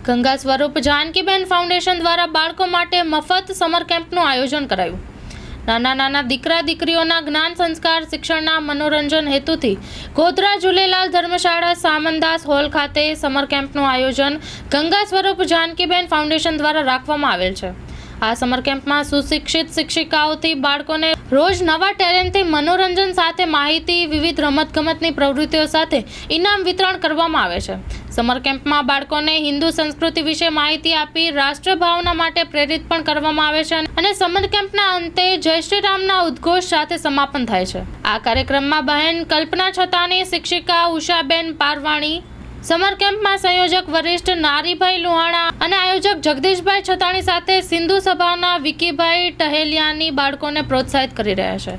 ગંગા સ્વરૂપ જાનકીબેન ફાઉન્ડેશન દ્વારા બાળકો માટે મફત સમર કેમ્પનું આયોજન કરાયું। નાના દીકરા દીકરીઓના જ્ઞાન સંસ્કાર શિક્ષણના મનોરંજન હેતુથી ગોધરા ઝૂલેલાલ ધર્મશાળા સામંદાસ હોલ ખાતે સમર કેમ્પનું આયોજન ગંગા સ્વરૂપ જાનકીબેન ફાઉન્ડેશન દ્વારા રાખવામાં આવેલ છે। આ સમર કેમ્પમાં સુશિક્ષિત શિક્ષિકાઓથી બાળકોને રોજ નવા ટેલેન્ટથી મનોરંજન સાથે માહિતી વિવિધ રમતગમતની પ્રવૃત્તિઓ સાથે ઇનામ વિતરણ કરવામાં આવે છે। સમર કેમ્પમાં બાળકોને હિન્દુ સંસ્કૃતિ વિશે માહિતી આપી રાષ્ટ્રભાવના માટે પ્રેરિત પણ કરવામાં આવે છે અને સમર કેમ્પના અંતે જય શ્રી રામના ઉદ્ઘોષ સાથે સમાપન થાય છે। આ કાર્યક્રમમાં બહેન કલ્પના છતાની, શિક્ષિકા ઉષાબેન પારવાણી, સમર કેમ્પમાં સંયોજક વરિષ્ઠ નારીભાઈ લુહાણા અને આયોજક જગદીશભાઈ છતાણી સાથે સિંધુ સભાના વિકીભાઈ ટહેલિયાની બાળકોને પ્રોત્સાહિત કરી રહ્યા છે।